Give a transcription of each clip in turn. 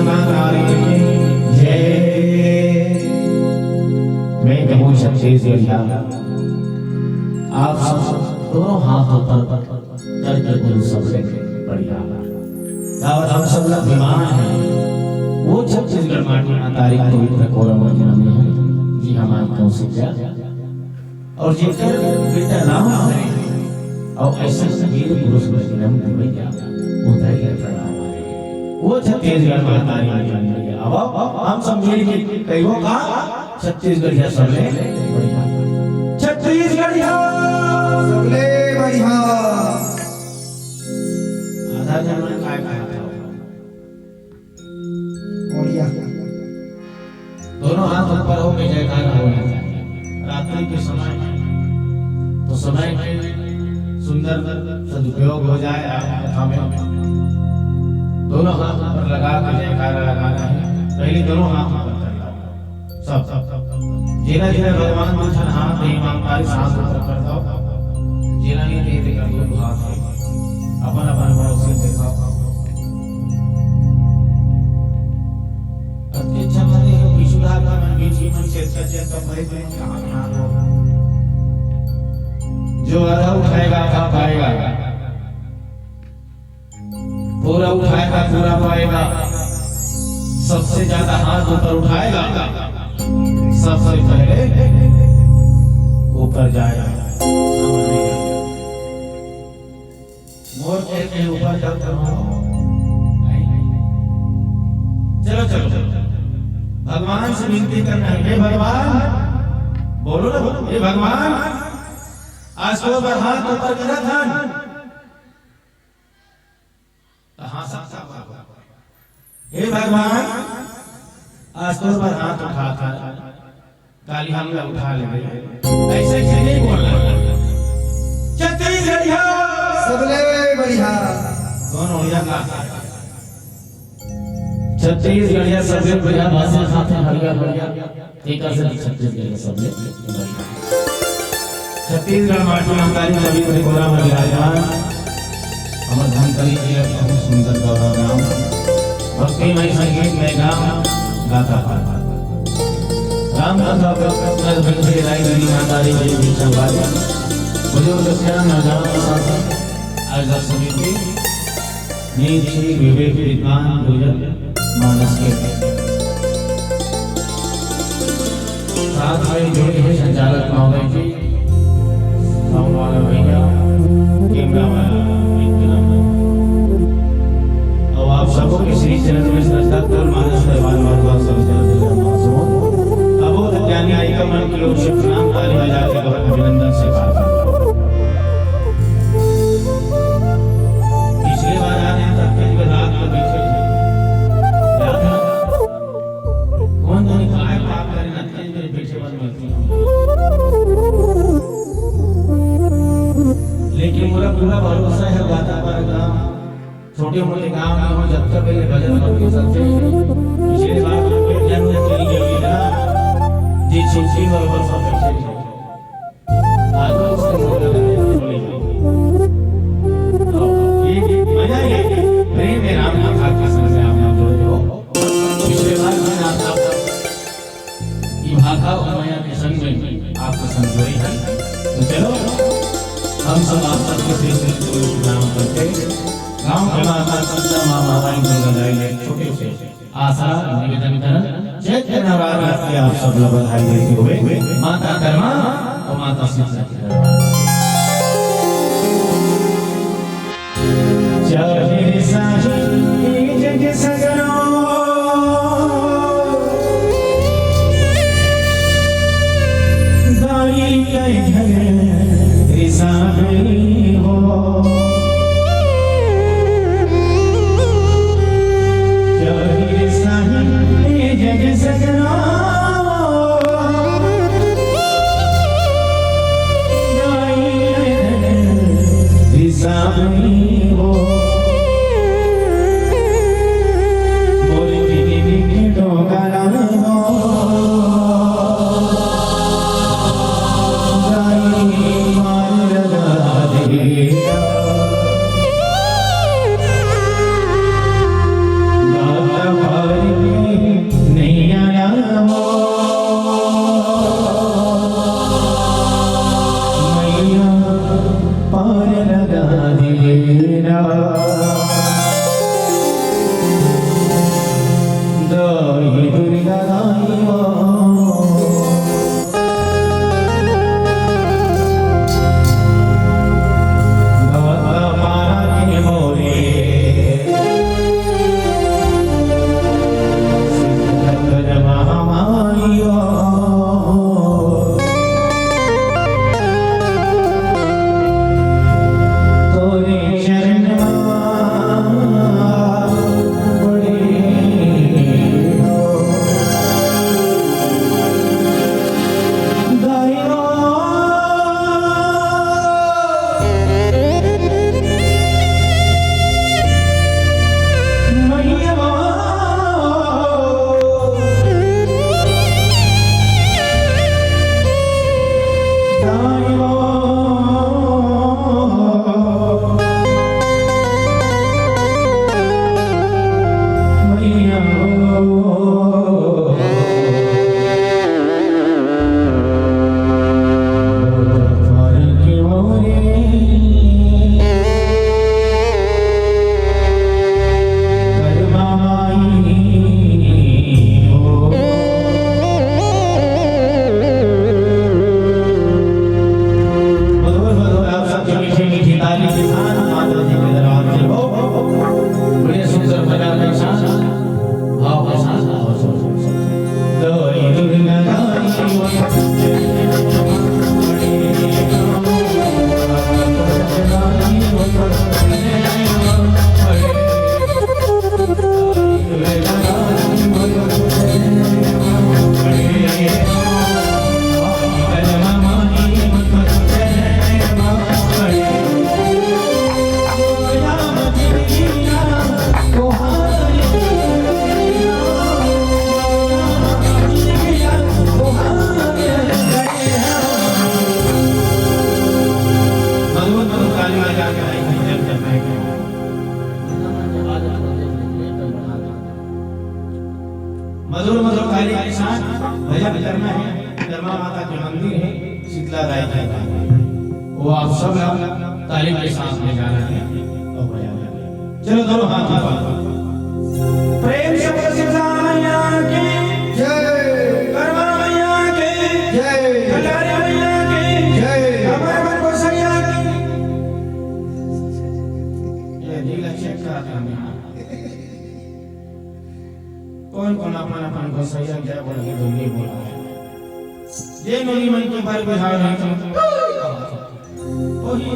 माता की जय। मैं कहूँ छत्तीसगढ़िया, आप सब दोनों हाथों पर करके गुरु सबसे बढ़िया। और हम सब लोग बीमार हैं, वो छत्तीसगढ़ माटी में तारीख पवित्र कोरम जन्म है जी हमारे कौशिक और जिनकर बेटा नाम है और ऐसे वीर पुरुष का जन्म भैया उधर ही प्रणाम है। वो छत्तीसगढ़ में तारीख जन्म है। अब हम सब मिल के कईयों का छत्तीसगढ़िया सबले बढ़िया, छत्तीसगढ़िया सबले बढ़िया। आधा जन्म काय कहा था बढ़िया। दोनों हाथ ऊपर हो के जयकारा होना चाहिए। रात्रि के समय तो समय के सुंदर सदुपयोग हो जाए। आप कथा में दोनों हाथ ऊपर लगा के जयकारा लगाना है। पहले दोनों हाथ ऊपर कर लो सब। जिना जिना भगवान दूसरा हाथ ईमानदारी साथ ऊपर कर दो। जिना नहीं देते कर दो हाथ अपन अपन पड़ोसी दिखाओ। अच्छा मने विशुद्धा का मन बीच मन से सच्चे तो भरे तो कहां हाथ हो। जो आधा उठाएगा आधा पाएगा, पूरा उठाएगा पूरा पाएगा। सबसे ज्यादा हाथ ऊपर उठाएगा सबसे पहले ऊपर जाएगा। मोर के ऊपर जाकर चलो चलो भगवान से विनती करना है। हे भगवान बोलो ना, हे भगवान आज तो बार हाथ ऊपर करा था हाँ सब हे भगवान आज तो बार हाथ उठा था काली हम लोग उठा ले ऐसे नहीं बोलना। छत्तीसगढ़िया सबले बढ़िया। कौन हो का छत्तीसगढ़िया सबसे बढ़िया भाषा खाते हरिया बढ़िया ठीक है। छत्तीसगढ़िया सबले बढ़िया। छत्तीसगढ़ माटी अंगारी नवी बड़े गोरा में विराजमान हमर धनकरी जी बहुत सुंदर गौरव नाम भक्तिमय संगीत में गाम गाता राम कथा पर भक्ति राई गरी मातारी जी की संवाद बुजुर्ग सेना नौजवान प्रशासन आज समिति नीत श्री विवेक विद्वान गुजर मानस के साथ में जुड़े हैं संचालक महोदय जी वाला भैया कैमरा वाला और आप सबको के श्री चरण में श्रद्धा कर मानस दरबार भगवान सब चरण अब ज्ञानी आई का मन की ओर से प्रणाम ताली बजा के अभिनंदन से पिछले बार आने तक के रात को बैठे कौन कौन काय पाप करे न तेरे पीछे बन मिलती लेकिन मेरा पूरा भरोसा है गाता पर गांव छोटे मोटे गांव में हो जब तक पहले भजन करके चलते पिछले बार में जन्म चली गई ना जी छोटी बराबर सब पीछे आज उससे बोले ये मजा है प्रेम में राम कथा के संग में आप जुड़े हो। पिछले बार में आप ये भाखा और माया के संग में आपको संजोई है। तो चलो हम सब आप सबके श्री श्री गुरु नाम करके गांव के माता पिता माँ माताएं को लगाएंगे छोटे से आशा निवेदन कर चैत्र नवरात्र के आप सब लोग बधाई देते हुए माता कर्मा और माता सीता की चाहे साही जग सगरो दाई कहे साही हो चाहे साही जग सगरो दाई साही हो भजन करना है, धर्मा माता के मंदिर है, शीतला राय का वो आप सब तालीम के साथ में गाना है और बजाना है। चलो दोनों हाथ उठाओ, प्रेम से बोलो शीतला मैया की जय कर्मा मैया की जय कटारी मैया की जय हमारे मन को सैया की। ये नीला चेक कराता है कौन कौन अपन अपन को सैया क्या बोल के दुनिया बोला है ये नोनी मन के बारे में हाल है वही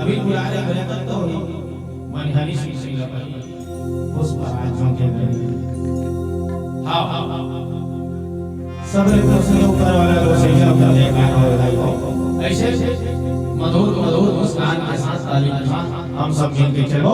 अभी बुलारे बने तक तो ही मन हनी सी सी लगा उस पर आजों के गए हाँ सब लोग से ऊपर वाला को सैया कर देखा हो ऐसे मधुर मधुर मुस्कान के साथ ताली के साथ हम सब मिल के चलो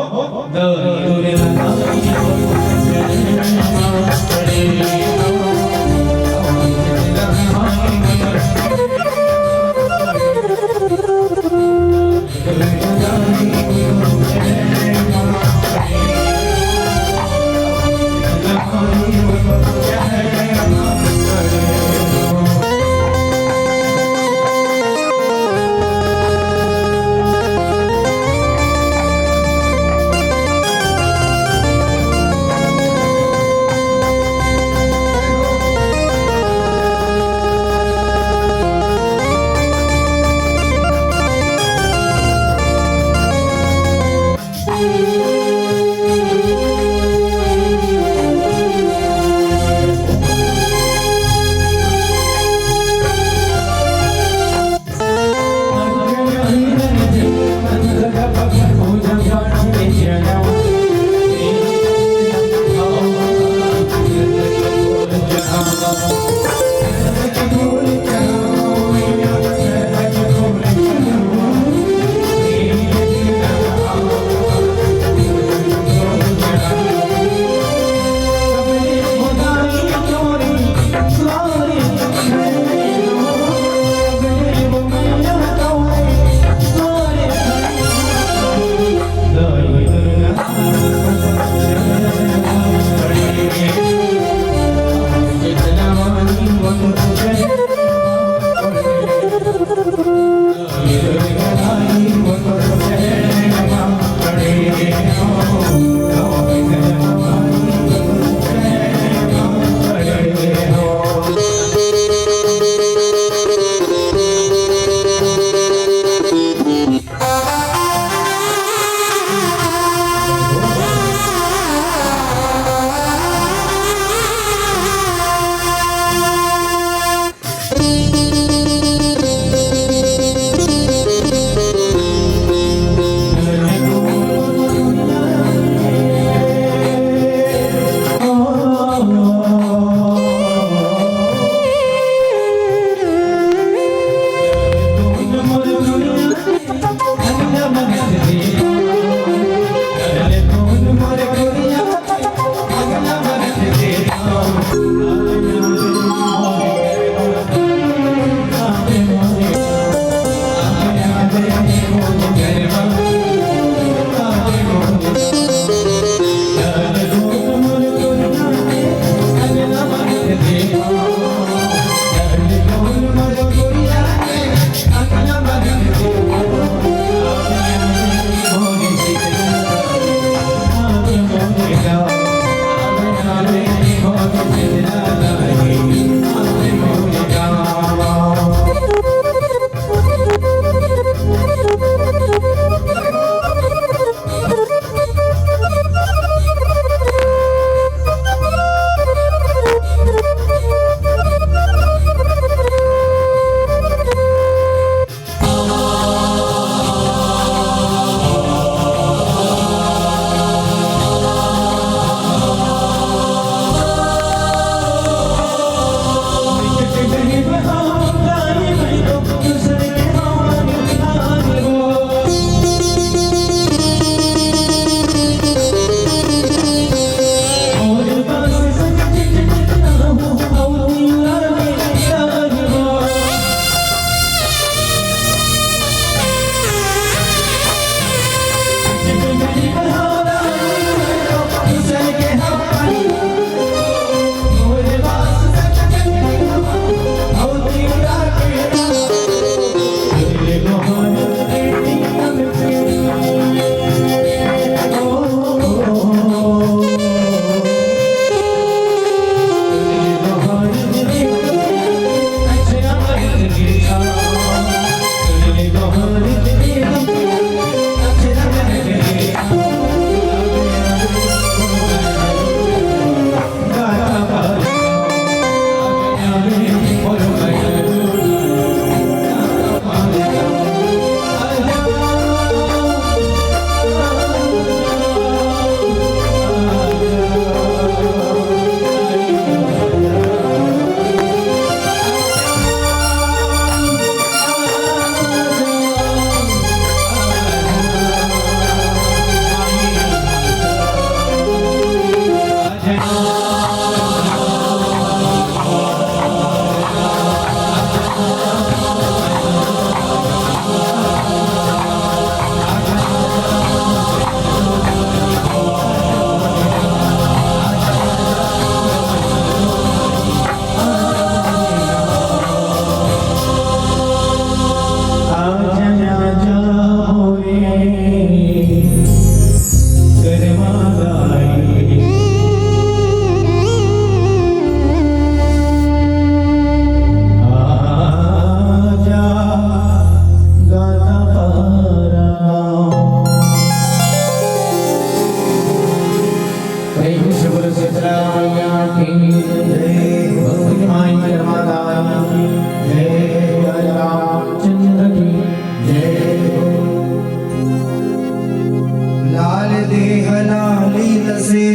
से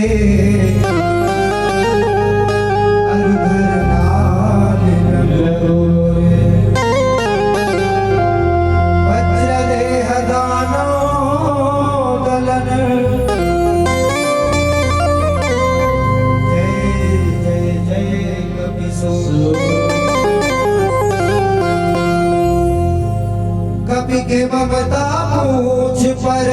अरुधर लाल रंगोरे वज्र देह दानो दलन जय जय जय कपि कपि के ममता पूछ पर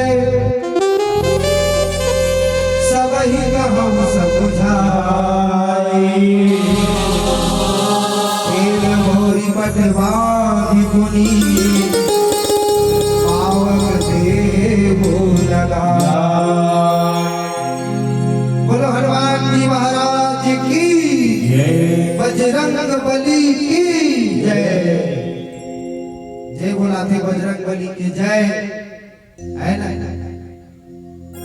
सबहि कहम समुझाई तेल मोरी पटवाधि पुनि पावक देव लगाए। बोलो हनुमान जी महाराज की जय। बजरंग बली की जय। जय बोलाते बजरंग बली की जय है ना।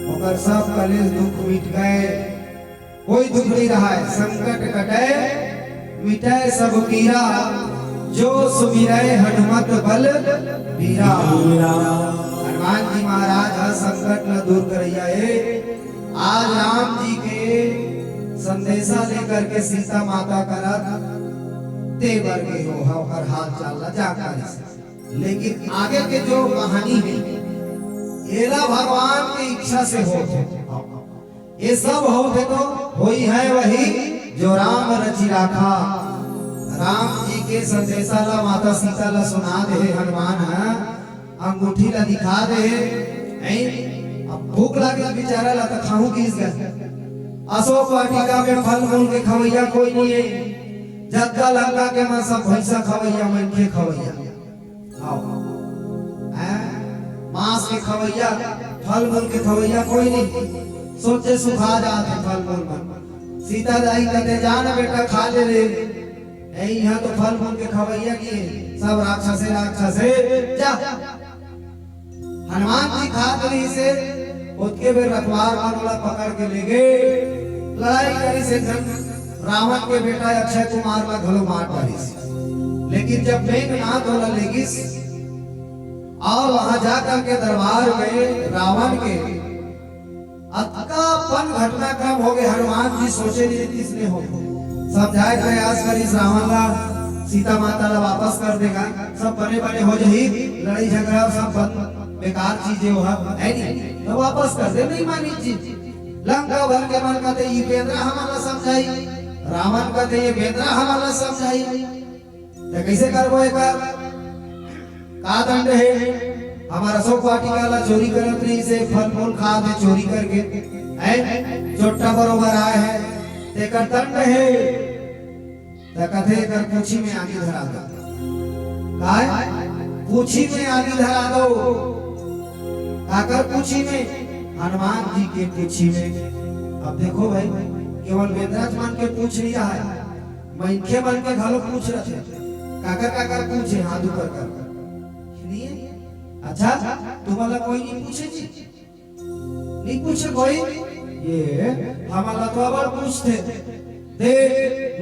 मगर सब कलेश दुख मिट गए, कोई दुख नहीं रहा है। संकट कटे मिटे सब पीरा, जो सुमिरै हनुमत बल बीरा। हनुमान जी महाराज हर संकट न दूर करैया है। आज राम जी के संदेशा लेकर के सीता माता करत तेवर के हो हर हाल चाल जाकर। लेकिन आगे के जो कहानी है एला भगवान की इच्छा से होते, ये सब होते तो होई है वही जो राम रचि राखा। राम जी के संदेशा ला माता सीता ला सुना दे हनुमान, अंगूठी ला दिखा दे। अब भूख लगे बेचारा ला तो खाऊं किस गए। अशोक वाटिका में फल मूल के खवैया कोई नहीं है। जद्दा लंका के मां सब भैंसा खवैया मन के खवैया। आओ मांस के खवैया फल मूल के खवैया कोई नहीं। सोचे सुखा जाते फल मूल में। सीता दाई कहते जान बेटा खा ले रे, यहाँ तो फल मूल के खवैया की सब राक्षस जा। हनुमान जी खात रही से उसके भी रखवार वाला पकड़ के ले गए। लड़ाई करी से रावण के बेटा अक्षय कुमार का घलो मार पड़ी। लेकिन जब मेघनाथ वाला लेगिस और वहां जाकर के दरबार में रावण के अतकापन घटनाक्रम हो गए। हनुमान जी सोचे नहीं किसने हो समझाए प्रयास करी रावण ला सीता माता ला वापस कर देगा। सब बने बने हो जाही, लड़ाई झगड़ा सब बेकार चीजें हो है नहीं तो वापस कर दे। नहीं मानी चीज लंका भर के मन कहते ये बेंद्रा हमारा समझाई, रावण कहते ये बेंद्रा हमारा समझाई। तो कैसे करबो एक का दंड है। हमारा अशोक वाटिका ला चोरी करत नहीं से फल मूल खा दे चोरी करके है। चोट्टा बरोबर आए है तेकर दंड है। तो कथे कर पूछी में आगे धरा दो। काय पूछी में आगे धरा दो। काकर पूछी में हनुमान जी के पूछी में। अब देखो भाई केवल वेदराज मन के पूछ नहीं रहा है, मनखे मन के घलो पूछ रहे थे। काकर पूछे हाथ ऊपर कर। अच्छा तुम्हारा कोई नहीं पूछे जी, नहीं पूछे कोई। ये हमारा तो अबर पूछते दे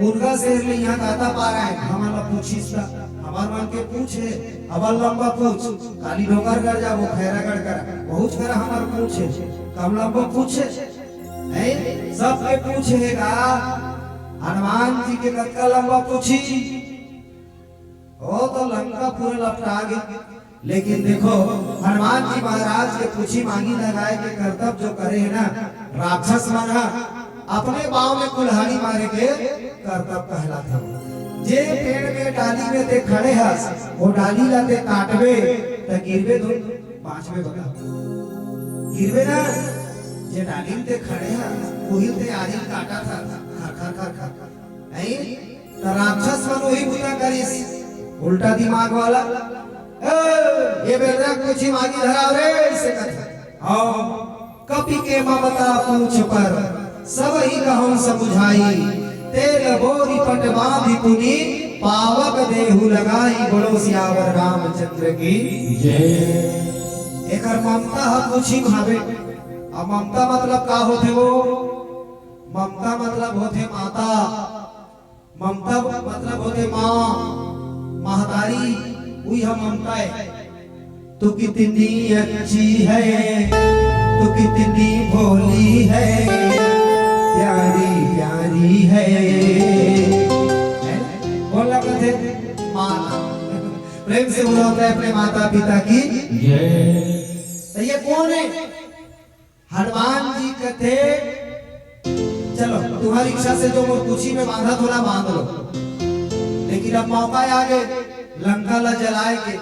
मुर्गा से यहाँ गाता पा रहा है। हमारा पूछिस था हमार मन के पूछे अबर लंबा पूछ काली डोकर कर जा वो खैरा कर बहुत कर हमार पूछे कम लंबा पूछे है। सब के पूछेगा हनुमान जी के कत्का लंबा पूछी ओ तो लंका पूरा लपटा गया। लेकिन देखो हनुमान जी महाराज के पूछी मांगी लगाए के कर्तव्य जो करे है ना राक्षस मना अपने पांव में कुल्हाड़ी मारे के कर्तव्य कहलाता। जे पेड़ में डाली में ते खड़े हस वो डाली लाते काटवे तो गिरवे दो पांचवे बता गिरवे ना। जे डाली में ते खड़े हस वही ते आदि काटा था खर खर खर खर नहीं तो राक्षस मन वही बुरा करिस उल्टा दिमाग वाला। ये बेदरा कुछ ही मांगी धरा रे इसे कथा। हाँ कपि के ममता पूछ पर सब ही कहूं समझाई तेल बोरी पट बांधी पुनी पावक देहु लगाई। बोलो सियावर रामचंद्र की जय। एक ममता है पूछी भावे। अब ममता मतलब का होते वो ममता मतलब होते माता, ममता मतलब होते माँ महतारी वही हम ममता है। तू कितनी अच्छी है, तू कितनी भोली है। आई है कौन लगा थे माता प्रेम से बोला होता है अपने माता पिता की जय। तो ये कौन है हनुमान जी कहते चलो तुम्हारी इच्छा से जो कुची में बांधा थोड़ा बांध लो, लेकिन अब मौका आ गए लंका ला जलाए के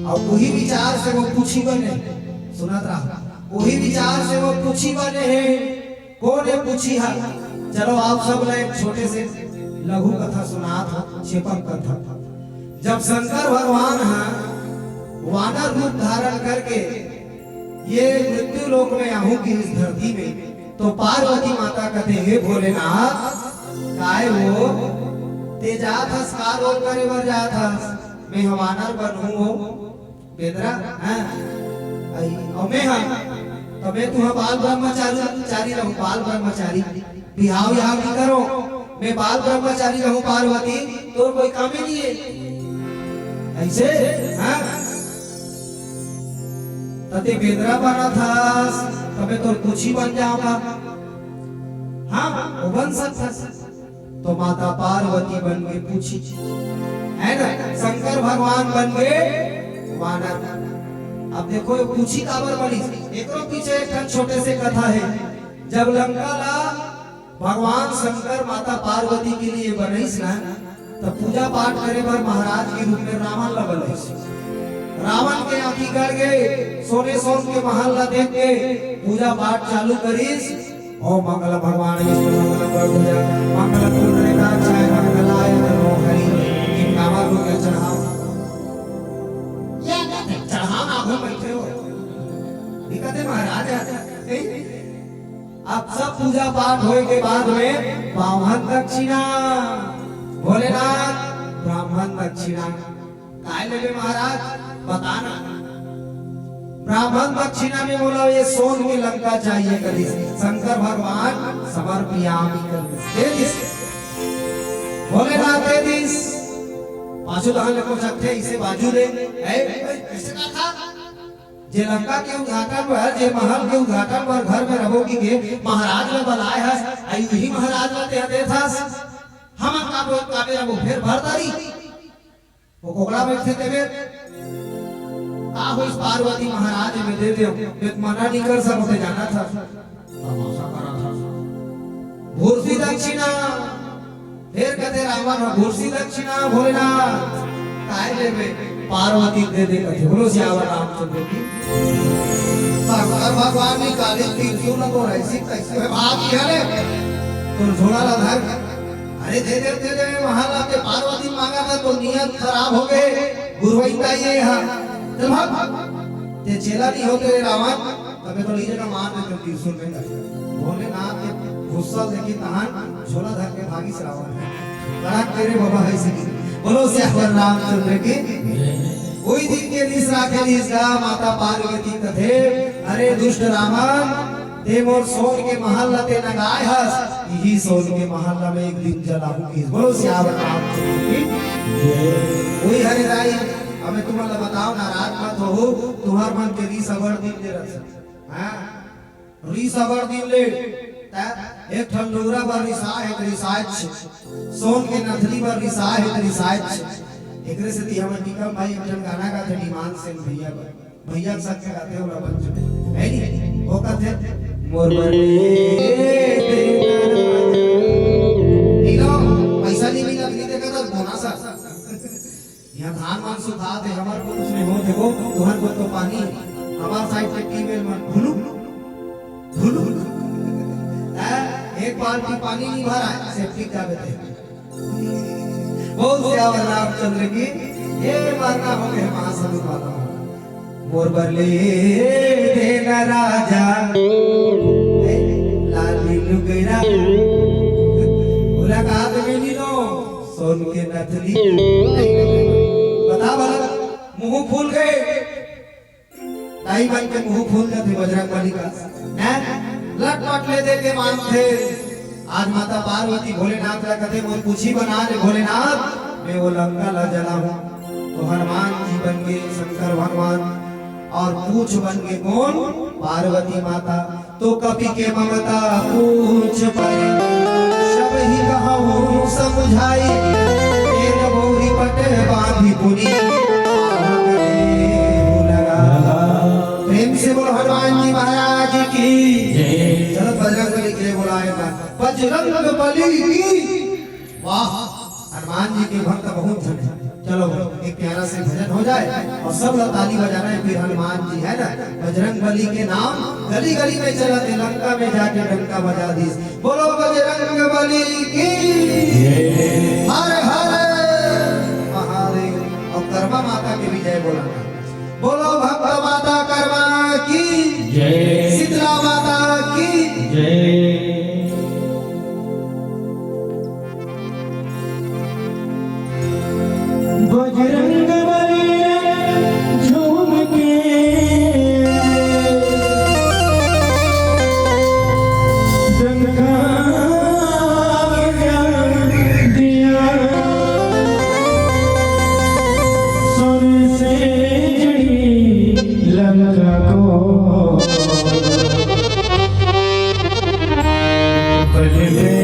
और वही विचार से वो कुची बने सुनत रहा वही विचार से वो कुची बने हैं। कौन है कुची है? चलो आप सब ने एक छोटे से लघु कथा सुना था क्षेपक कथा। जब शंकर भगवान है वानर रूप धारण करके ये मृत्यु लोक में आहू की इस धरती में, तो पार्वती माता कहते हे भोलेनाथ काय वो ते जात हस का रोल करे बर जात हस मैं वानर बनूं हो बेदरा हां आई और मैं हां तबे तू बाल ब्रह्मचारी रहूं बाल ब्रह्मचारी बिहाव यहाँ भी करो मैं बाल ब्रह्मचारी रहूं पार्वती तो कोई काम ही नहीं है ऐसे हां तते बेदरा बना था तबे तो कुछ ही बन जाऊंगा हाँ वो बन सकता तो माता पार्वती बन गई पूछी है ना शंकर भगवान बन गए वानर। अब देखो पूछी काबर बनी एकरो पीछे एक छोटे से कथा है। जब लंका ला भगवान शंकर माता पार्वती के लिए बनिस ना तब पूजा पाठ करे पर महाराज के रूप में रावण लगल है। रावण के आंखी गड़ गए सोने सोन के महल ला देख के पूजा पाठ चालू करीस ओम मंगल भगवान विष्णु मंगल प्रभुजा मंगल पुण्डरीकाक्षाय मंगलाय नमो हरि इन कामा को क्या चढ़ाओ ये चढ़ाना हो बैठे हो दिक्कत महाराज अब सब पूजा पाठ होए के बाद में ब्राह्मण दक्षिणा भोलेनाथ ब्राह्मण दक्षिणा काय लेवे महाराज बताना। ब्राह्मण दक्षिणा में बोला ये सोन की लंका चाहिए कभी शंकर भगवान समर्पयामि कर दे दिस भोलेनाथ दे दिस पाछू दहन को सकते इसे बाजू दे ऐसे कहा था जे लंका के उद्घाटन पर जे महल के उद्घाटन पर घर में रहोगी के महाराज ने बुलाए है आई यही महाराज ने दे था हम काबे रहो फिर भरदारी वो कोकड़ा बैठे थे इस पार्वती महाराज में दे दो मना नहीं कर सकते जाना था तमाशा करा था भूर्सी दक्षिणा फिर कहते रावण भूर्सी दक्षिणा भोलेनाथ काय लेवे पार्वती दे दे कहते बोलो सियावर रामचंद्र की शंकर भगवान ने काली त्रिशूल को ऐसी कैसे भाग किया ले तो झोला ला धर अरे दे दे महाराज के पार्वती मांगा था तो नियत खराब हो गए गुरुवैता ये है चल भाग ते चेला नहीं होते रावण तबे तो लीजे का मान दे त्रिशूल में भोलेनाथ के गुस्सा देखी तहान झोला धर के भागी से रावण बड़ा तेरे बाबा है सी बोलो सियावर रामचंद्र की कोई दिन के रिस राखे इसका माता पार्वती कथे अरे दुष्ट रावण ते मोर सोन के महल लते नगाय हस यही सोन के महल में एक दिन जलाऊंगी बोलो सियावर रामचंद्र की वही हरे राई हमें तुम्हारा बताओ नाराज मत हो तुम्हार मन के री सबर दिन ले रख हां री सबर दिन ले एक ठंडूरा पर रिसा है रिसायत सोन के नथली पर रिसा है रिसायत एकरे से ती हमर निकम भाई एक जन गाना गाते डिमांड से भैया सब के गाते हो बच्चे है नहीं वो कहते मोर बने नीलो पैसा नहीं मिला नहीं देखा तो बोनस यहाँ धान मान सुखा दे हमारे को कुछ नहीं हो देखो तुहर को तो पानी हमारे साइड पे टीमेल मन भुलू भुलू एक बाल्टी पानी नहीं भरा है सेफ्टी जावे थे बहुत सियावर रामचंद्र की ये मारना हो गए महासभा वाला मोर बरले देना राजा लाली लुगैरा मुलाकात में नहीं लो सोन के नथली बता भला मुंह फूल गए ताई बन के मुंह फूल जाते बजरंगबली का लटपट ले दे के मान थे आज माता पार्वती भोलेनाथ का कथे मोर पूछी बना ले भोलेनाथ मैं वो लंका ला जला हूं तो हनुमान जी बन गए शंकर भगवान और पूछ बन गए कौन पार्वती माता तो कपि के ममता पूछ पर हूँ समझाई तेल भौरी पटे बांधी पुनी लगा। प्रेम से बोलो हनुमान जी महाराज की जय। चलो बजरंग बली के लिए बुलाए बजरंग बली की। वाह हनुमान जी के भक्त बहुत जन है। चलो एक प्यारा से भजन हो जाए और सब लोग ताली बजाना है। फिर हनुमान जी है ना बजरंग बली के नाम गली गली में चलाते लंका में जाके डंका बजा दी। बोलो बजरंग बली की हर हर महादेव। और कर्मा माता की भी जय बोलाना। बोलो भक्त माता कर्मा की जय। शीतला माता की जय। बजरंग बली झूम के डंका बजा दिया सोने से जड़ी लंका को पलटे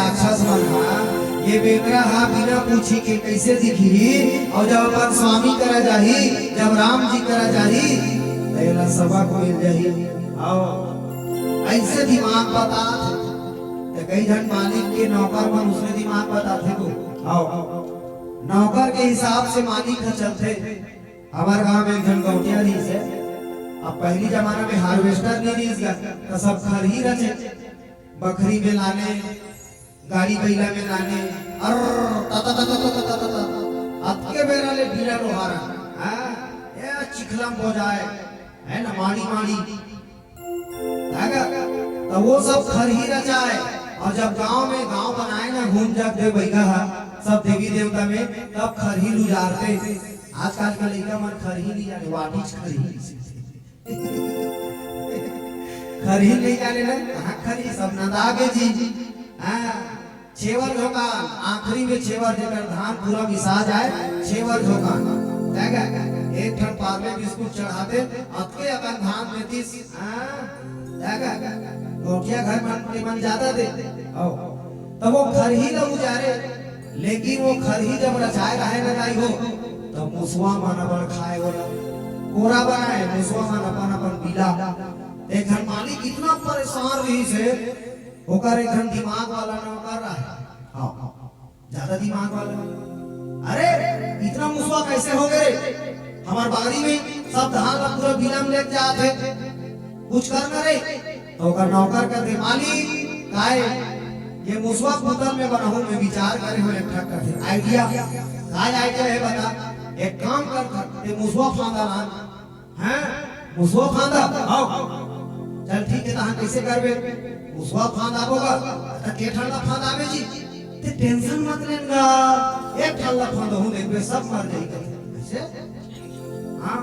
राक्षस मन ये बेकरा बिना पूछी के कैसे दिखी और जब अपन स्वामी करा जाही जब राम जी करा जाही तो सबक मिल जाही और ऐसे दिमाग बता तो कई जन मालिक के नौकर मन उसने दिमाग बताते को आओ नौकर के हिसाब से मालिक का चलते हमारे गांव में एक जन गौटिया दी से अब पहली जमाना में हार्वेस्टर नहीं रीस तो सब खरही रचे बकरी में लाने गाड़ी बैला में लाने अतके बेरा ले बीला लोहारा ये चिखलम हो जाए है ना माड़ी माड़ी तो वो सब खरही रचाए और जब गांव में गांव बनाए ना घूम जाग दे बैगा सब देवी देवता में तब खरही लुजारते आजकल के लड़का मन खरही नहीं जाने वाटिच खरही खरही नहीं जाने ना कहाँ खरही सब नदागे जी छेवर झोकान आखिरी में छेवर देकर धान पूरा मिसा जाए छेवर झोकान एक ठन पार्ले बिस्कुट चढ़ाते अतके अपन धान में तीस रोटियां घर मन ज्यादा दे तब वो खरही न उजारे लेकिन वो खरही जब रचाए रहे लगाई हो तो मुसवा मन अपन खाए हो कोरा बनाए मुसवा मन अपन अपन पीला एक घर मालिक इतना परेशान रही से होकर एक घर दिमाग वाला नौकर रहा हाँ ज्यादा दिमाग वाला अरे इतना मुसवा कैसे हो गए हमारे बाड़ी में सब धान का पूरा बिलम लेके जाते कुछ कर न रहे तो कर नौकर कहते मालिक काय ये मुसवा बोतल में बनाऊं मैं विचार करे हो एक ठक करते आइडिया काय आइडिया है बता एक काम कर ये मुसवा फांदा ना हैं मुसवा फांदा आओ चल ठीक है तहां कैसे करबे मुसवा फांदा होगा त के ठंडा फांदा आवे जी ते टेंशन मत लेना एक ठंडा फांदा हूं देखबे सब मर जाई कैसे हां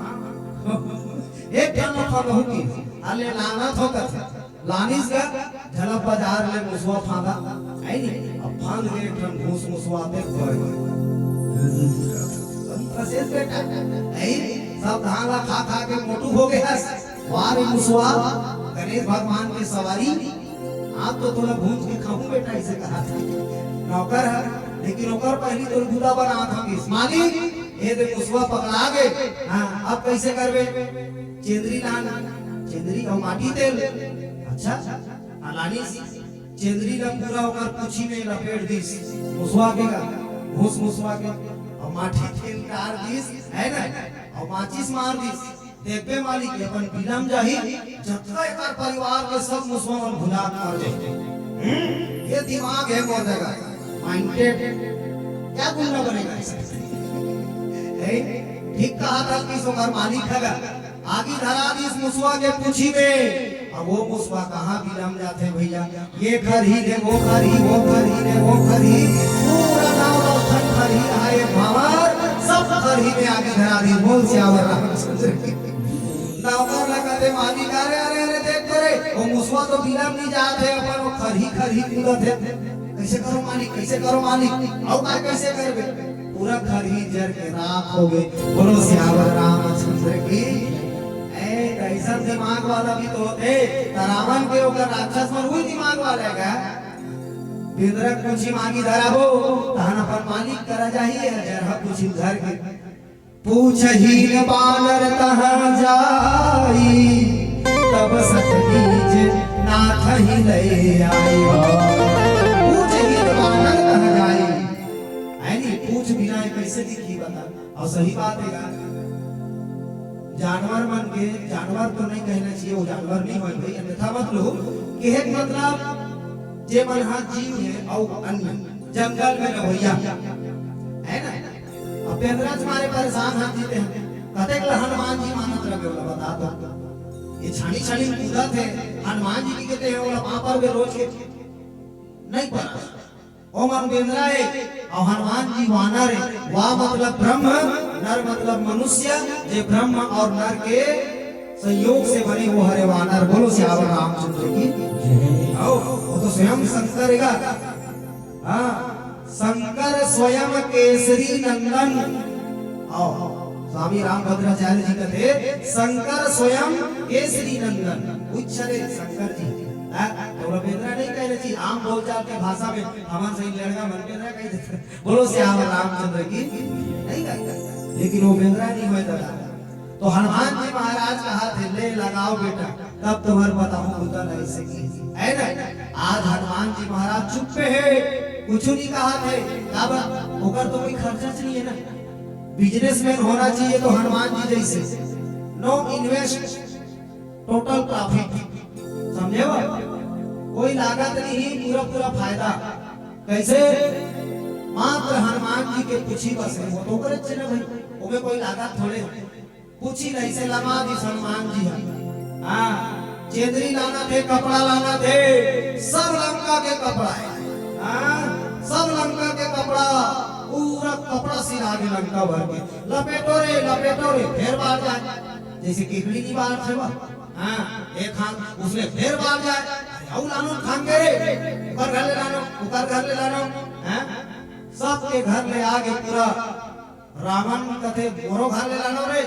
एक ठंडा फांदा हूं की अले लाना ठोकर लानिस का झलक बाजार ले मुसवा फांदा आई नहीं अब फांद के एक ठन घूस मुसवा पे गए प्रसेस बेटा आई सब धान खा खा के मोटू हो गया वार मुसवा गणेश भगवान की सवारी आप तो थोड़ा भूज के खाऊं बेटा ऐसे कहा था नौकर है लेकिन नौकर पहली तो गुदा बना था मालिक ये दे मुसवा पकड़ा गए हां अब कैसे करबे चेंदरी लान चेंदरी और माटी तेल अच्छा लानी चेंदरी का पूरा होकर कुछी में लपेट दिस मुसवा के का घूस मुसवा के और माटी तेल डाल दिस है ना और माचिस मार दिस देखबे मालिक अपन बिलम जाही जतका एकर परिवार के सब मुसवा मन भुला कर दे ये दिमाग है मोर जगह माइंडेड क्या गुंडा बनेगा ठीक कहा था कि सोकर मालिक है आगे धरा दी इस मुसवा के पूछी में अब वो मुसवा कहाँ बिलम जाते भैया ये खरी रे वो खरी वो खरी रे वो खरी पूरा गांव रोशन खरी आए भावर सब खरी में आगे धरा दी बोल सियावर रामचंद्र नौकर लगाते मालिक अरे अरे अरे देख करे वो मुसवा तो बिलम नहीं जाते अपन वो खरी खरी कूदत है कैसे करो मालिक और काय कैसे करबे पूरा खरी जर के राख हो गए बोलो सियावर रामचंद्र की ऐसा दिमाग वाला भी तो होते रावण के होकर राक्षस में वही दिमाग वाला है क्या बिंद्रक पूछी मांगी धरा हो तहन अपन मालिक करा जाहिए जरा पूछी घर के पूछही न बानर कहाँ जाई तब सतनीज नाथ ही ले आई पूछही न बानर कहाँ जाई ऐनी पूछ बिना कैसे दिखी बता और सही बात है जानवर मन के जानवर तो नहीं कहना चाहिए वो जानवर नहीं होई भाई अन्यथा मत लो कि एक मतलब जे मन हाथ जीव है और अन्य जंगल में रवैया है ना अब पेंद्रा तुम्हारे परेशान हम जीते हैं कहते कि हनुमान जी मानत रहे बोला बता दो ये छानी छानी कूदा थे हनुमान जी की कहते हैं बोला वहां पर वे रोज के नहीं पड़ा ओ मन पेंद्रा है और हनुमान जी वानर है वाह मतलब ब्रह्म नर मतलब मनुष्य जे ब्रह्म और नर के संयोग से बने वो हरे वानर बोलो सियावर रामचंद्र की आओ वो तो स्वयं शंकर है हाँ शंकर स्वयं केसरी नंदन आओ स्वामी रामभद्राचार्य जी कहते शंकर स्वयं केसरी नंदन उच्चरे शंकर जी तो बेंद्रा नहीं कहले चीज आम बोलचाल के भाषा में हमारे सही लड़का मन के कही देते बोलो श्याम रामचंद्र की नहीं कहता, लेकिन वो बेंद्रा नहीं हुए दादा। तो हनुमान जी महाराज कहा थे ले लगाओ बेटा तब तुम्हारे बताऊं उधर ऐसे की है ना। आज हनुमान जी महाराज चुप पे है, कुछ नहीं कहा थे अब होकर तो कोई खर्चा नहीं है ना। बिजनेसमैन होना चाहिए तो हनुमान जी जैसे, नो इन्वेस्ट टोटल प्रॉफिट, समझे वो? कोई लागत नहीं, पूरा पूरा फायदा। कैसे? मात्र हनुमान जी के पूछी बस है, वो तो करे चले भाई, ओमे कोई लागत थोड़े, पूछी नहीं से लमा दी हनुमान जी है। हाँ, चेदरी लाना थे, कपड़ा लाना थे, सब लंका के कपड़ा है। हाँ, सब लंका के कपड़ा, पूरा कपड़ा सिरा के लंका भर के लपेटो रे फिर बाहर जाए, जैसे केकड़ी की बाहर से वह। हाँ, एक खान उसने फिर बाहर जाए, औ लानो खान के रे, ऊपर घर ले लानो, ऊपर घर ले लानो। हाँ, सबके घर ले आगे पूरा रावण कथे मोरो घर ले लानो रे,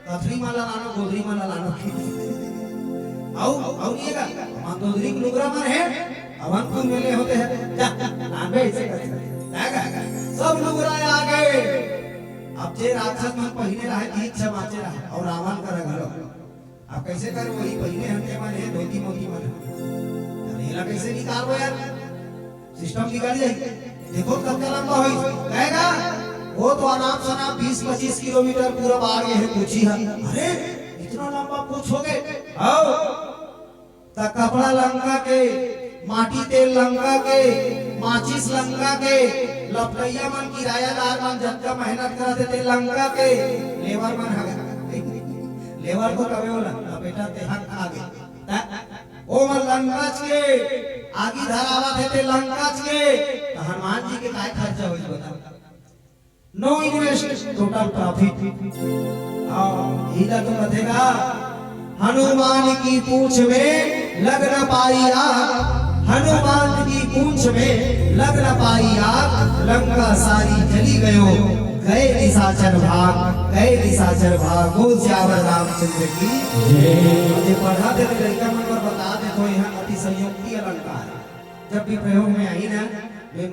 कथरी माला लानो, गोदरी माला लानो। औ ये का मातोदरी के लुगरा मन है, अवन को मिले होते हैं, जा नाबे ऐसे करते सब लुगरा आ गए। अब जे राक्षस मन पहले रहे तीन समाचे रहे और रावण का घरो, अब कैसे कर वही पहले हमने मन है धोती मोती मन, अरेला कैसे निकाल वो यार, सिस्टम बिगड़ जाए। देखो कब का लंबा होई कहेगा वो तो आराम से ना 20-25 किलोमीटर पूरा आगे है पूछी है। अरे इतना लंबा पूछ हो गए, आओ ता कपड़ा लंका के, माटी तेल लंका के, माचिस लंका के, लपटैया मन किरायादार मन जत्ता मेहनत करते थे लंका के, लेबर मन हगा लेबर को कबे बोला लपेटा ते हक आगे ओ मन लंका के आगी धरावा थे लंका के। तो हनुमान जी के काय खर्चा होई बता, नो इन्वेस्ट टोटल प्रॉफिट। हीला तो कथेगा हनुमान की पूंछ में लग न पाई आग, हनुमान की पूंछ में लग न पाई आग, लंका सारी जली गयो, गए निशाचर भाग, गए निशाचर भाग। बोल श्यावर रामचंद्र की जय। पढ़ा दे लड़का मन पर बता दे तो यहाँ अति संयुक्ति अलंकार जब भी प्रयोग में आई ना, मैं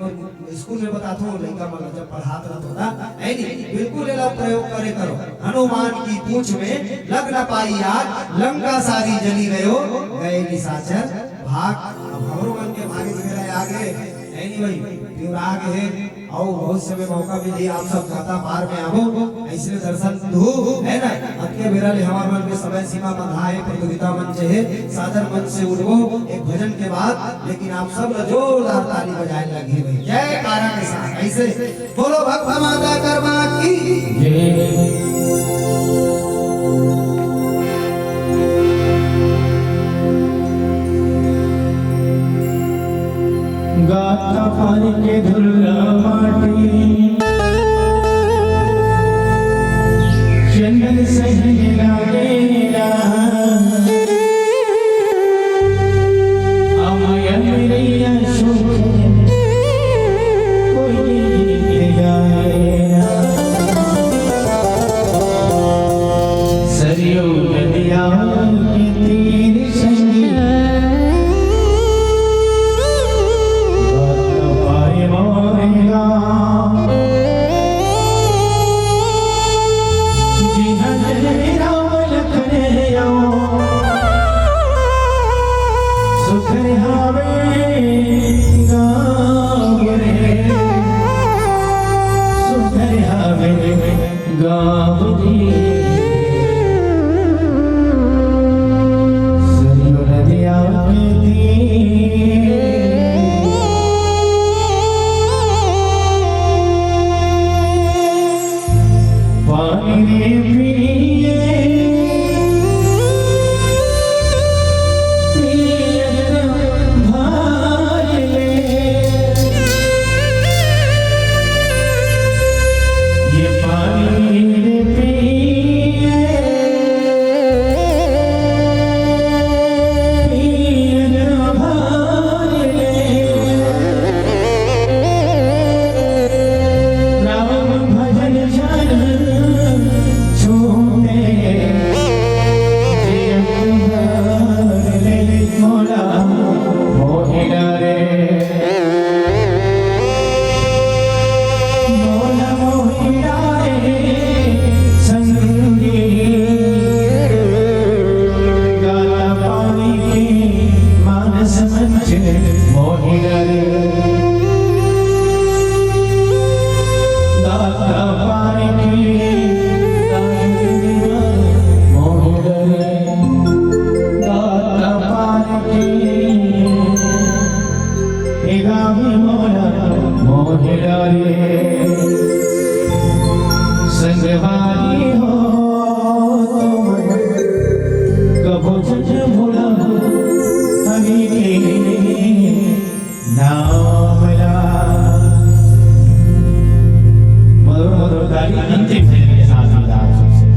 स्कूल में बताता हूँ लड़का मन जब पढ़ाता रहता है नहीं, बिल्कुल ये लोग प्रयोग करे करो। हनुमान की पूंछ में लग न पाई आग, लंका सारी जली गयो, गए निशाचर भाग। अब हमरो मन के भागे मेरा आगे है नहीं भाई, फिर आगे है और बहुत समय मौका मिली आप सब खाता पार में आवो ऐसे दर्शन दो है ना। अब के मेरा ले हमारे मन में समय सीमा बंधा है, प्रतियोगिता मंच है, सादर मंच से उठो एक भजन के बाद, लेकिन आप सब जोरदार ताली बजाए लगे भाई जय कारा के साथ ऐसे बोलो भक्त माता कर्मा की गाता पानी के धुल्ला माटी चंदन सही लागेला, अमय मेरिया सुख कोई गीत गाएला, सरियो नदिया के तीर संगी जी हरे राम लखन मोला मोहरा रे संगवारी हो तुम कबो जज भूला हमी नाम ला मरो ताली अंतिम है मेरे साथ में आप सबसे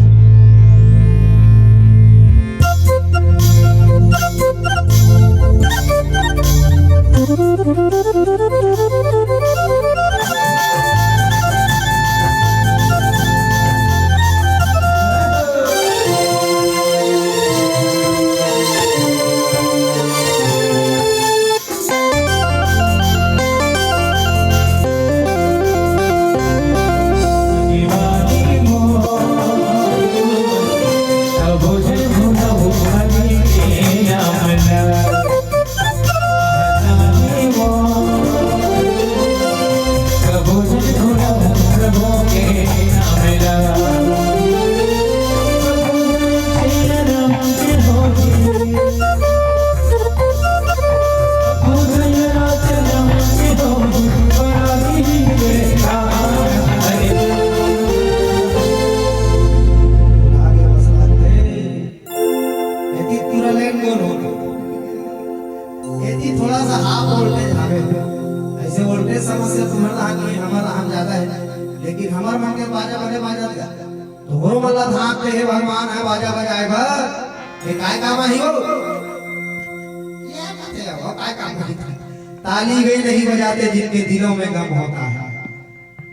थोड़ा सा हाफ वोल्टेज हवे ऐसे वोल्टेज समस्या तुम्हारा आगे हमारा हम ज्यादा है लेकिन हमार मन के बाजा बजे बाजा दिया तो हो मल्ला धाक पे हे भगवान है बाजा बजाएगा ये काय काम ही हो ये कहते हो काय काम नहीं ताली वे नहीं बजाते जिनके दिलों में गम होता है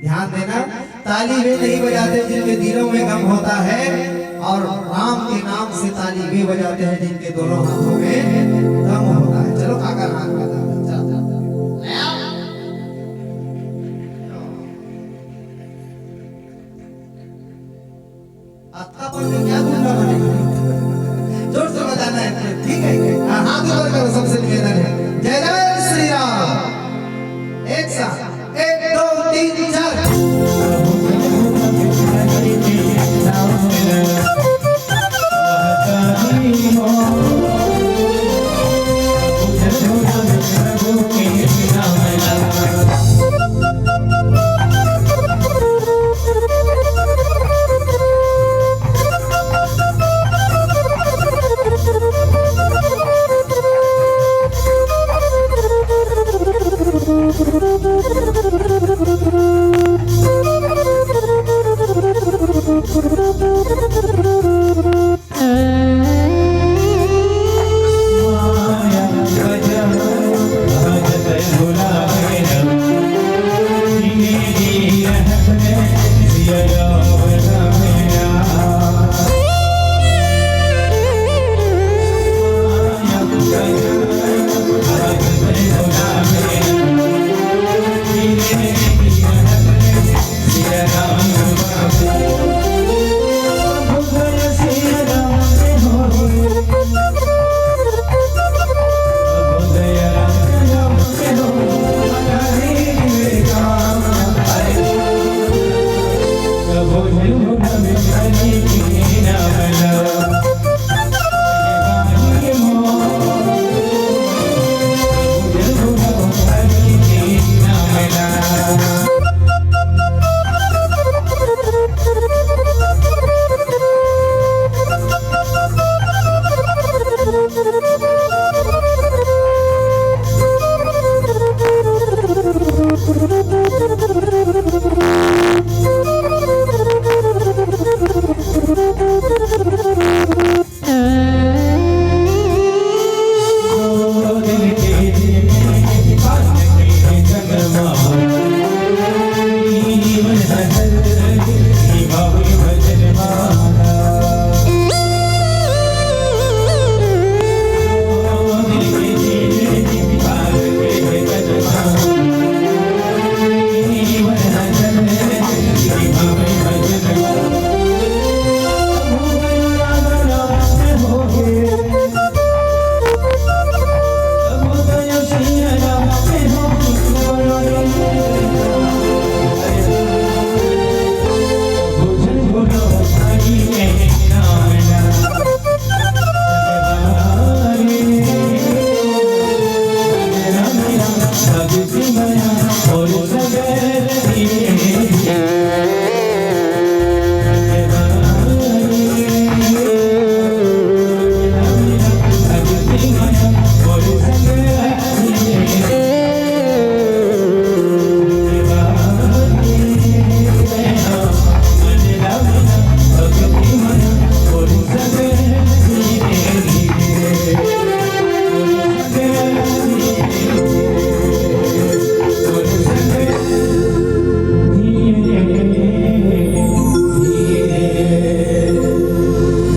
ध्यान देना ताली वे नहीं बजाते जिनके दिलों में गम होता है और राम के नाम से ताली वे बजाते हैं जिनके दोनों हाथों में दम होता है चलो काका हाथ बजा चलो आता पर क्या दूंगा बनेगा जोर से बजाना है ठीक है हाथ ऊपर करो सबसे निवेदन है जय जय श्री राम एक साथ 1 2 3 4 Thank you.